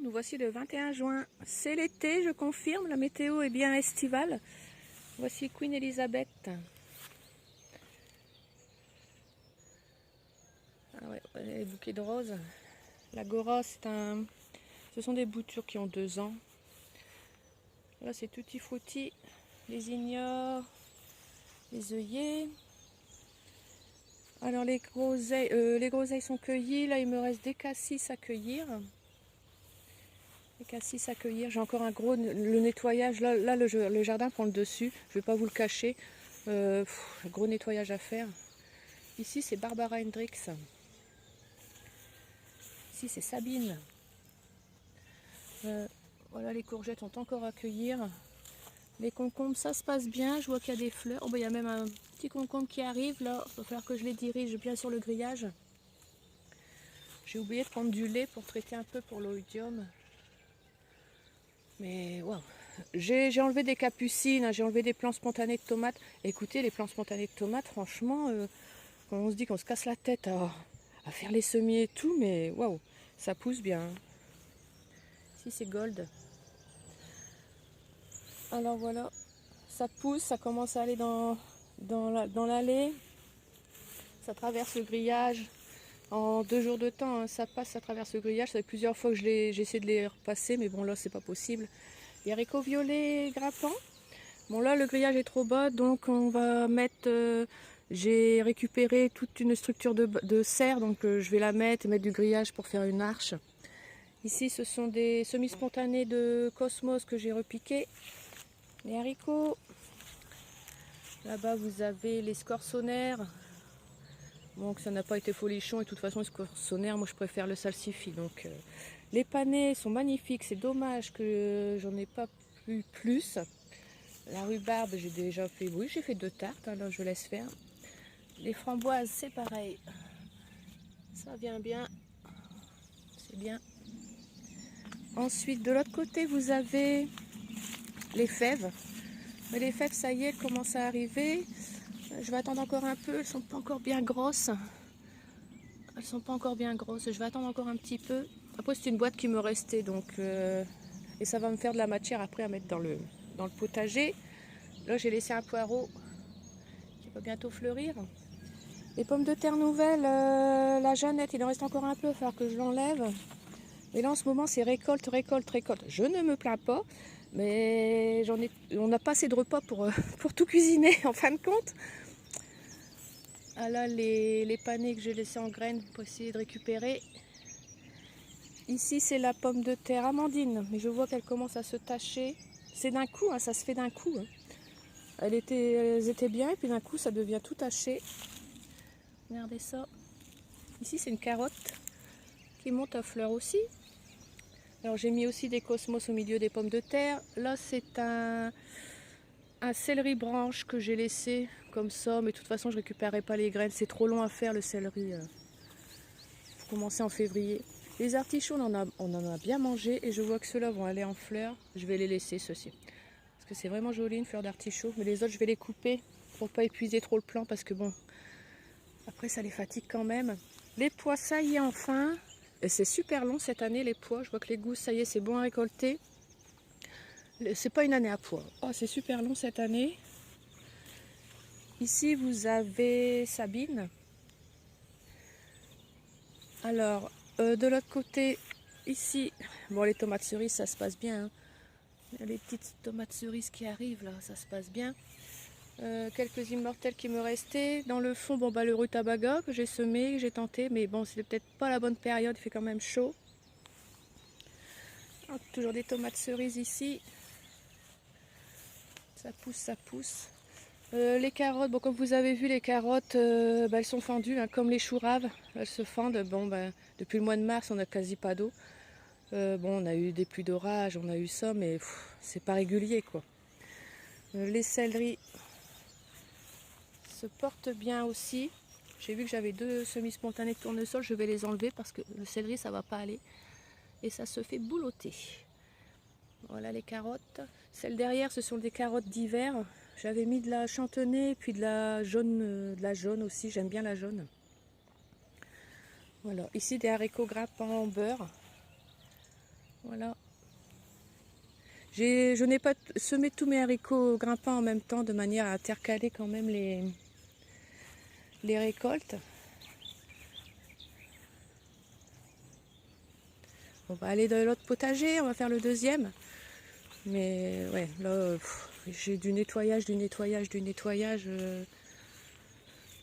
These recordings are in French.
Nous voici le 21 juin. C'est l'été, je confirme, la météo est bien estivale. Voici Queen Elizabeth. Ah ouais, les bouquets de roses. L'agora, ce sont des boutures qui ont 2 ans. Là, c'est tutti frutti, les ignores, les œillets. Alors, les groseilles sont cueillies. Là, il me reste des cassis à cueillir. J'ai encore un gros le nettoyage. Là le jardin prend le dessus. Je ne vais pas vous le cacher. Un gros nettoyage à faire. Ici, c'est Barbara Hendricks. Ici, c'est Sabine. Voilà, les courgettes sont encore à cueillir. Les concombres, ça se passe bien. Je vois qu'il y a des fleurs. Oh, ben, il y a même un petit concombre qui arrive. Là, il va falloir que je les dirige bien sur le grillage. J'ai oublié de prendre du lait pour traiter un peu pour l'oïdium. Mais waouh, j'ai enlevé des capucines, j'ai enlevé des plants spontanés de tomates. Écoutez, les plants spontanés de tomates, franchement, on se dit qu'on se casse la tête à faire les semis et tout, mais waouh, ça pousse bien. Ici, c'est Gold. Alors voilà, ça pousse, ça commence à aller dans l'allée. Ça traverse le grillage. En 2 jours de temps, hein, ça passe, ça traverse le grillage. Ça fait plusieurs fois que j'essaie de les repasser, mais bon, là, c'est pas possible. Les haricots violets grimpants. Bon, là, le grillage est trop bas, donc on va mettre... j'ai récupéré toute une structure de serre, donc je vais la mettre et mettre du grillage pour faire une arche. Ici, ce sont des semis spontanés de cosmos que j'ai repiqués. Les haricots. Là-bas, vous avez les scorsonnaires. Donc ça n'a pas été folichon et de toute façon les scorsonnaires, moi je préfère le salsifis. Donc les panais sont magnifiques, c'est dommage que j'en ai pas eu plus. La rhubarbe, j'ai déjà fait, oui j'ai fait 2 tartes, alors je laisse faire. Les framboises, c'est pareil, ça vient bien, c'est bien. Ensuite de l'autre côté vous avez les fèves. Mais les fèves, ça y est, elles commencent à arriver. Je vais attendre encore un peu, elles sont pas encore bien grosses. Je vais attendre encore un petit peu. Après, c'est une boîte qui me restait, donc et ça va me faire de la matière après à mettre dans le potager. Là, j'ai laissé un poireau qui va bientôt fleurir. Les pommes de terre nouvelles, la Jeannette, il en reste encore un peu, il va falloir que je l'enlève. Mais là, en ce moment, c'est récolte. Je ne me plains pas, mais on n'a pas assez de repas pour tout cuisiner, en fin de compte. Ah là, les panais que j'ai laissés en graines pour essayer de récupérer. Ici, c'est la pomme de terre Amandine, mais je vois qu'elle commence à se tacher. C'est d'un coup, hein, ça se fait d'un coup. Hein. Elles étaient bien, et puis d'un coup, ça devient tout taché. Regardez ça. Ici, c'est une carotte qui monte à fleur aussi. Alors, j'ai mis aussi des cosmos au milieu des pommes de terre. Là, c'est un céleri branche que j'ai laissé comme ça, mais de toute façon, je ne récupérerai pas les graines. C'est trop long à faire, le céleri. Faut commencer en février. Les artichauts, on en a bien mangé et je vois que ceux-là vont aller en fleurs. Je vais les laisser, ceux-ci. Parce que c'est vraiment joli, une fleur d'artichaut. Mais les autres, je vais les couper pour pas épuiser trop le plant parce que bon, après ça les fatigue quand même. Les pois, ça y est enfin. Et c'est super long cette année, les pois. Je vois que les gousses, ça y est, c'est bon à récolter. C'est pas une année à pois. Oh, c'est super long cette année. Ici, vous avez Sabine. Alors, de l'autre côté, ici, bon, les tomates cerises, ça se passe bien. Hein. Il y a les petites tomates cerises qui arrivent là, ça se passe bien. Quelques immortels qui me restaient. Dans le fond, bon, bah, le rutabaga que j'ai semé, que j'ai tenté, mais bon, c'est peut-être pas la bonne période, il fait quand même chaud. Ah, toujours des tomates cerises ici. Ça pousse, ça pousse. Les carottes, bon, comme vous avez vu, les carottes, bah, elles sont fendues, hein, comme les choux raves. Elles se fendent. Bon, bah, depuis le mois de mars, on n'a quasi pas d'eau. Bon, on a eu des pluies d'orage, on a eu ça, mais c'est pas régulier, quoi. Les céleris se portent bien aussi. J'ai vu que j'avais 2 semis-spontanés de tournesol, je vais les enlever parce que le céleri, ça va pas aller. Et ça se fait boulotter. Voilà les carottes. Celles derrière, ce sont des carottes d'hiver. J'avais mis de la chantonnay et puis de la jaune aussi. J'aime bien la jaune. Voilà. Ici, des haricots grimpants en beurre. Voilà. Je n'ai pas semé tous mes haricots grimpants en même temps de manière à intercaler quand même les récoltes. On va aller dans l'autre potager, on va faire le deuxième. Mais ouais, là, j'ai du nettoyage.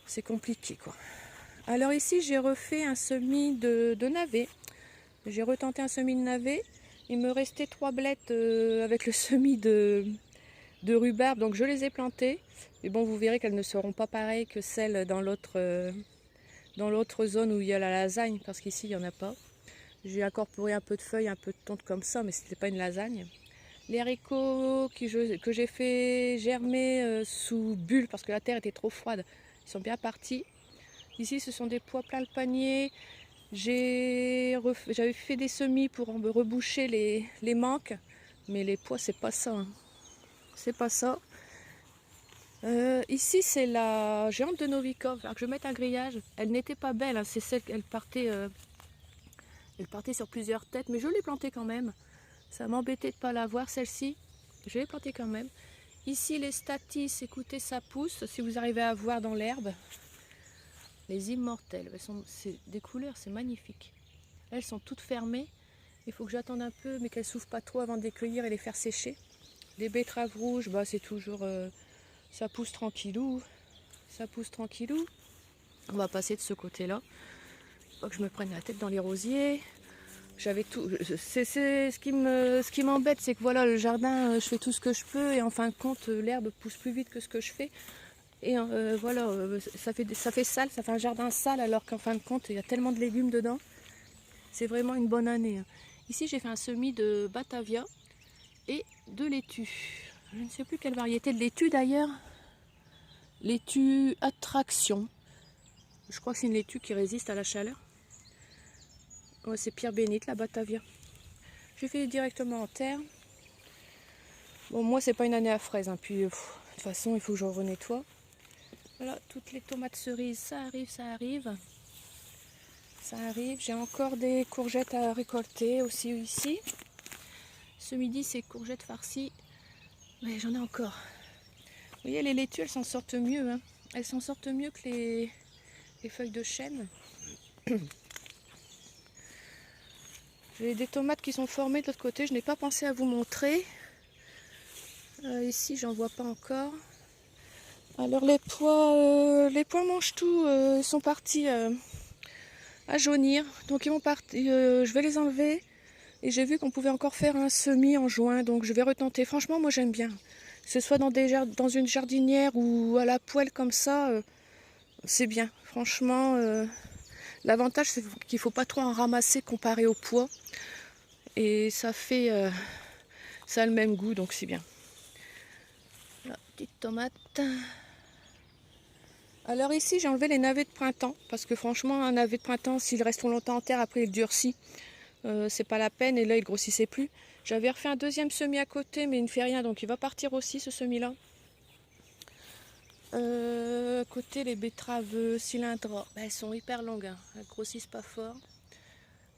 C'est compliqué quoi. Alors ici, j'ai refait un semis de navets. J'ai retenté un semis de navets. Il me restait 3 blettes avec le semis de rhubarbe, donc je les ai plantées. Mais bon, vous verrez qu'elles ne seront pas pareilles que celles dans l'autre zone où il y a la lasagne, parce qu'ici, il n'y en a pas. J'ai incorporé un peu de feuilles, un peu de tonte comme ça, mais ce n'était pas une lasagne. Les haricots que j'ai fait germer sous bulle, parce que la terre était trop froide, ils sont bien partis. Ici, ce sont des pois plein le panier. J'avais fait des semis pour reboucher les manques, mais les pois, c'est pas ça. Hein. C'est pas ça. Ici, c'est la géante de Novikov. Alors que je mette un grillage. Elle n'était pas belle. Hein. C'est celle qu'elle partait. Elle partait sur plusieurs têtes, mais je l'ai plantée quand même. Ça m'embêtait de ne pas la voir, celle-ci. Je l'ai plantée quand même. Ici, les statis, écoutez, ça pousse. Si vous arrivez à voir dans l'herbe. Les immortelles, c'est des couleurs, c'est magnifique. Elles sont toutes fermées. Il faut que j'attende un peu, mais qu'elles ne s'ouvrent pas trop avant de les cueillir et les faire sécher. Les betteraves rouges, bah, c'est toujours... ça pousse tranquillou. Ça pousse tranquillou. On va passer de ce côté-là. Pas que je me prenne la tête dans les rosiers. J'avais tout. Ce qui m'embête, c'est que voilà, le jardin, je fais tout ce que je peux et en fin de compte, l'herbe pousse plus vite que ce que je fais. Et voilà, ça fait sale, ça fait un jardin sale alors qu'en fin de compte, il y a tellement de légumes dedans. C'est vraiment une bonne année. Hein. Ici, j'ai fait un semis de Batavia et de laitue. Je ne sais plus quelle variété de laitue d'ailleurs. Laitue Attraction. Je crois que c'est une laitue qui résiste à la chaleur. Ouais, c'est Pierre Bénite, la Batavia. J'ai fait directement en terre. Bon, moi, c'est pas une année à fraises. Hein. Puis, de toute façon, il faut que je renettoie. Voilà, toutes les tomates cerises, ça arrive, ça arrive. Ça arrive. J'ai encore des courgettes à récolter aussi ici. Ce midi, c'est courgettes farcies. Mais j'en ai encore. Vous voyez, les laitues, elles s'en sortent mieux. Hein. Elles s'en sortent mieux que les feuilles de chêne. J'ai des tomates qui sont formées de l'autre côté. Je n'ai pas pensé à vous montrer. Ici, j'en vois pas encore. Alors les pois mangent tout. Ils sont partis à jaunir. Donc ils vont partir. Je vais les enlever. Et j'ai vu qu'on pouvait encore faire un semis en juin. Donc je vais retenter. Franchement, moi j'aime bien. Que ce soit dans une jardinière ou à la poêle comme ça, c'est bien. Franchement, l'avantage c'est qu'il ne faut pas trop en ramasser comparé au pois. Et ça fait... ça a le même goût, donc c'est bien. La petite tomate. Alors ici, j'ai enlevé les navets de printemps. Parce que franchement, un navet de printemps, s'il reste longtemps en terre, après il durcit. C'est pas la peine. Et là, il grossissait plus. J'avais refait un deuxième semis à côté, mais il ne fait rien. Donc il va partir aussi, ce semis-là. À côté, les betteraves cylindres, ben, elles sont hyper longues. Hein. Elles grossissent pas fort.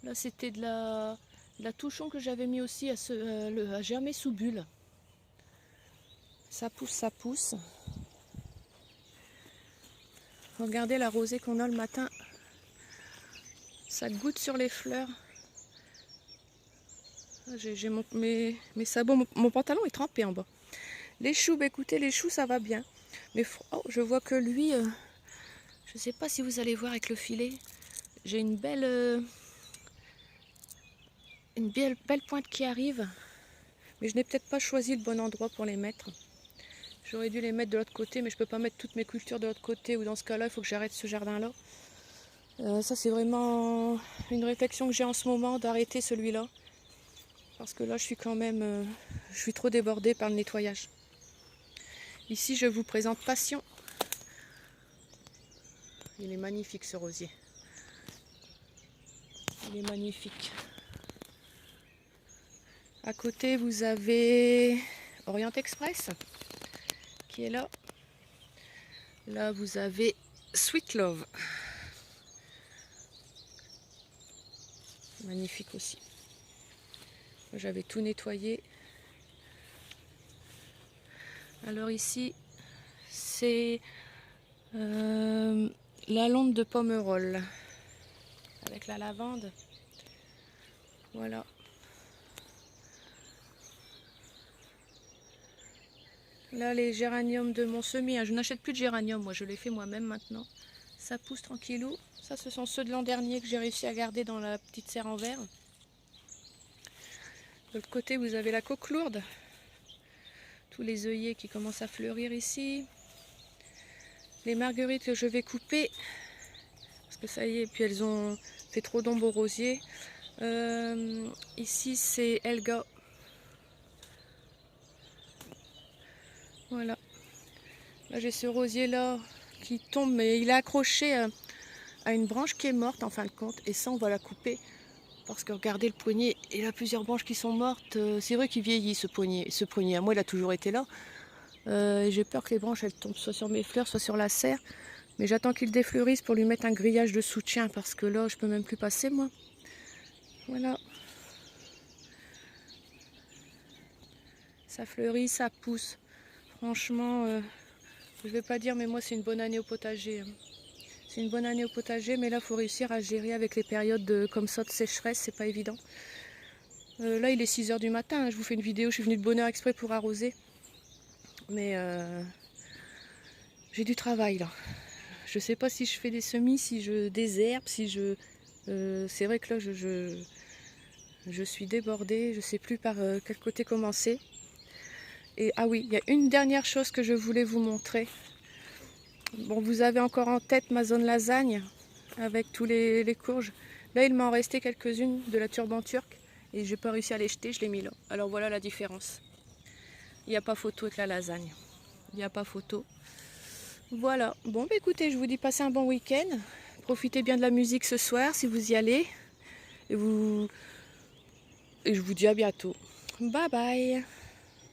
Là, c'était de la touchon que j'avais mis aussi à germer sous bulle. Ça pousse, ça pousse. Regardez la rosée qu'on a le matin. Ça goutte sur les fleurs. J'ai mes sabots, mon pantalon est trempé en bas. Les choux, bah écoutez, les choux ça va bien. Mais je vois que lui, je ne sais pas si vous allez voir avec le filet. J'ai une belle pointe qui arrive. Mais je n'ai peut-être pas choisi le bon endroit pour les mettre. J'aurais dû les mettre de l'autre côté, mais je ne peux pas mettre toutes mes cultures de l'autre côté. Ou dans ce cas-là, il faut que j'arrête ce jardin-là. Ça, c'est vraiment une réflexion que j'ai en ce moment, d'arrêter celui-là. Parce que là, je suis quand même... je suis trop débordée par le nettoyage. Ici, je vous présente Passion. Il est magnifique, ce rosier. Il est magnifique. À côté, vous avez Orient Express, qui est là. Là, vous avez Sweet Love. Magnifique aussi. J'avais tout nettoyé. Alors ici, c'est la lampe de Pomerol avec la lavande. Voilà. Là, les géraniums de mon semis, hein, je n'achète plus de géranium, moi je les fais moi-même maintenant. Ça pousse tranquillou. Ça, ce sont ceux de l'an dernier que j'ai réussi à garder dans la petite serre en verre. De l'autre côté, vous avez la coquelourde. Tous les œillets qui commencent à fleurir ici. Les marguerites que je vais couper. Parce que ça y est, puis elles ont fait trop d'ombre au rosier. Ici, c'est Elga. Voilà. Là, j'ai ce rosier-là qui tombe, mais il est accroché à une branche qui est morte en fin de compte. Et ça, on va la couper. Parce que regardez le poignet, il a plusieurs branches qui sont mortes. C'est vrai qu'il vieillit ce poignet. Ce poignet, à moi, il a toujours été là. J'ai peur que les branches elles tombent soit sur mes fleurs, soit sur la serre. Mais j'attends qu'il défleurisse pour lui mettre un grillage de soutien parce que là, je peux même plus passer moi. Voilà. Ça fleurit, ça pousse. Franchement, je vais pas dire, mais moi, c'est une bonne année au potager. C'est une bonne année au potager, mais là, il faut réussir à gérer avec les périodes comme ça de sécheresse, c'est pas évident. Là, il est 6 h du matin, hein. Je vous fais une vidéo, je suis venue de bonne heure exprès pour arroser. Mais j'ai du travail là. Je sais pas si je fais des semis, si je désherbe, si je... c'est vrai que là, je suis débordée, je sais plus par quel côté commencer. Et ah oui, il y a une dernière chose que je voulais vous montrer. Bon, vous avez encore en tête ma zone lasagne avec tous les courges. Là, il m'en restait quelques-unes de la turban turque et j'ai pas réussi à les jeter, je les ai mis là. Alors voilà la différence. Il n'y a pas photo avec la lasagne. Il n'y a pas photo. Voilà. Bon, bah écoutez, je vous dis passez un bon week-end. Profitez bien de la musique ce soir si vous y allez. Et je vous dis à bientôt. Bye bye.